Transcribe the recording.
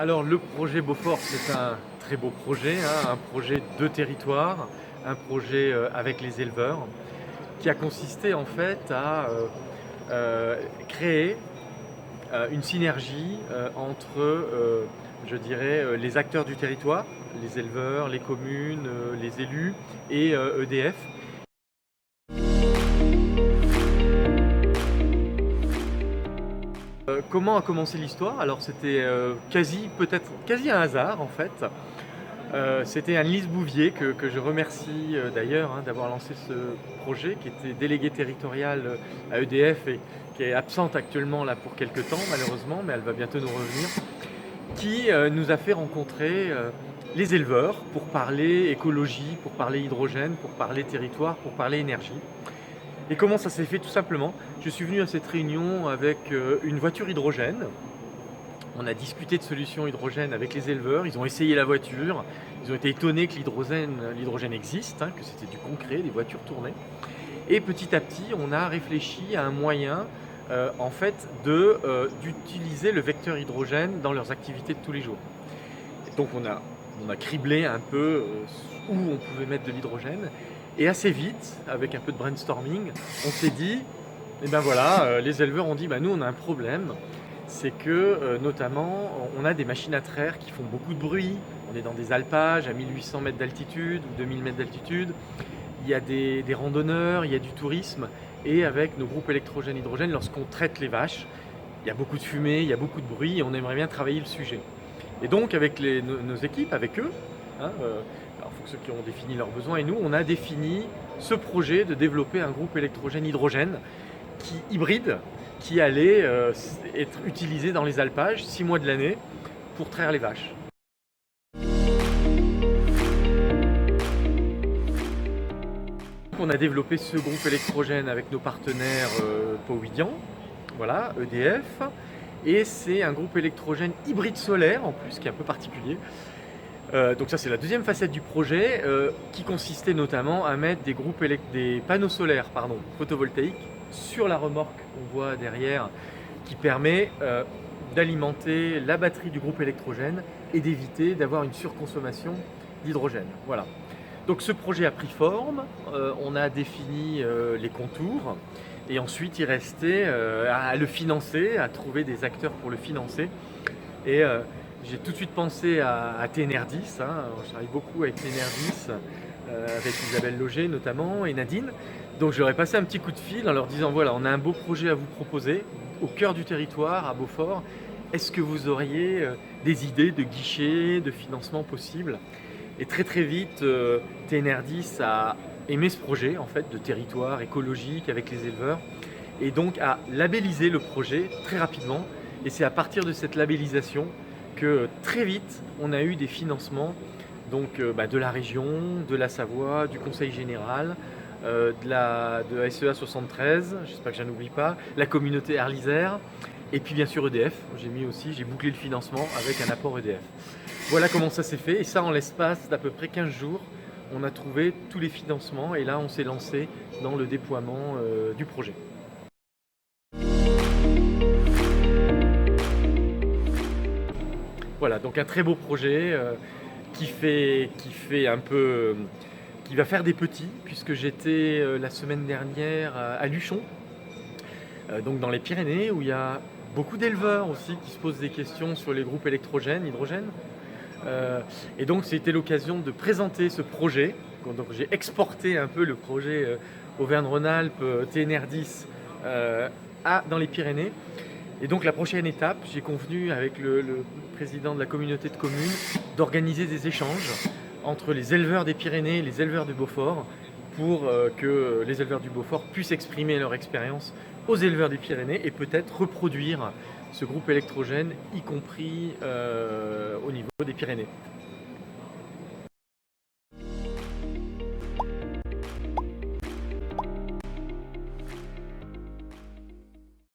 Alors le projet Beaufort, c'est un très beau projet, hein, un projet de territoire, un projet avec les éleveurs, qui a consisté en fait à créer une synergie entre, je dirais, les acteurs du territoire, les éleveurs, les communes, les élus et EDF. Comment a commencé l'histoire? Alors c'était peut-être quasi un hasard en fait. C'était Anne-Lise Bouvier que je remercie d'ailleurs hein, d'avoir lancé ce projet, qui était déléguée territoriale à EDF et qui est absente actuellement là pour quelques temps malheureusement, mais elle va bientôt nous revenir, qui nous a fait rencontrer les éleveurs pour parler écologie, pour parler hydrogène, pour parler territoire, pour parler énergie. Et comment ça s'est fait? Tout simplement, je suis venu à cette réunion avec une voiture hydrogène. On a discuté de solutions hydrogène avec les éleveurs, ils ont essayé la voiture, ils ont été étonnés que l'hydrogène existe, hein, que c'était du concret, des voitures tournées. Et petit à petit, on a réfléchi à un moyen en fait d'utiliser le vecteur hydrogène dans leurs activités de tous les jours. Et donc on a criblé un peu où on pouvait mettre de l'hydrogène. Et assez vite, avec un peu de brainstorming, on s'est dit, eh ben voilà, les éleveurs ont dit, bah nous on a un problème, c'est que notamment on a des machines à traire qui font beaucoup de bruit, on est dans des alpages à 1800 mètres d'altitude ou 2000 mètres d'altitude, il y a des randonneurs, il y a du tourisme, et avec nos groupes électrogènes hydrogène, lorsqu'on traite les vaches, il y a beaucoup de fumée, il y a beaucoup de bruit, et on aimerait bien travailler le sujet. Et donc avec nos équipes, avec eux, hein, alors il faut que ceux qui ont défini leurs besoins et nous, on a défini ce projet de développer un groupe électrogène hydrogène hybride qui allait être utilisé dans les alpages 6 mois de l'année pour traire les vaches. On a développé ce groupe électrogène avec nos partenaires Powidian, voilà, EDF, et c'est un groupe électrogène hybride solaire en plus qui est un peu particulier. Donc ça c'est la deuxième facette du projet qui consistait notamment à mettre des panneaux solaires photovoltaïques sur la remorque qu'on voit derrière, qui permet d'alimenter la batterie du groupe électrogène et d'éviter d'avoir une surconsommation d'hydrogène. Voilà. Donc ce projet a pris forme, on a défini les contours et ensuite il restait à le financer, à trouver des acteurs pour le financer. Et j'ai tout de suite pensé à TNR10, hein. Je travaille beaucoup avec TNR10, avec Isabelle Loger notamment et Nadine. Donc j'aurais passé un petit coup de fil en leur disant voilà, on a un beau projet à vous proposer, au cœur du territoire, à Beaufort. Est-ce que vous auriez des idées de guichets, de financement possibles? Et très vite, TNR10 a aimé ce projet en fait, de territoire écologique avec les éleveurs et donc a labellisé le projet très rapidement. Et c'est à partir de cette labellisation que très vite on a eu des financements donc, de la région, de la Savoie, du Conseil général, de SEA 73, j'espère que je n'en oublie pas, la communauté Arlisère, et puis bien sûr EDF, j'ai bouclé le financement avec un apport EDF. Voilà comment ça s'est fait, et ça en l'espace d'à peu près 15 jours, on a trouvé tous les financements, et là on s'est lancé dans le déploiement du projet. Voilà, donc un très beau projet qui va faire des petits, puisque j'étais la semaine dernière à Luchon, donc dans les Pyrénées, où il y a beaucoup d'éleveurs aussi qui se posent des questions sur les groupes électrogènes, hydrogène. Et donc c'était l'occasion de présenter ce projet. Donc j'ai exporté un peu le projet Auvergne-Rhône-Alpes TNR10 dans les Pyrénées. Et donc la prochaine étape, j'ai convenu avec le président de la communauté de communes d'organiser des échanges entre les éleveurs des Pyrénées et les éleveurs du Beaufort pour que les éleveurs du Beaufort puissent exprimer leur expérience aux éleveurs des Pyrénées et peut-être reproduire ce groupe électrogène, y compris au niveau des Pyrénées.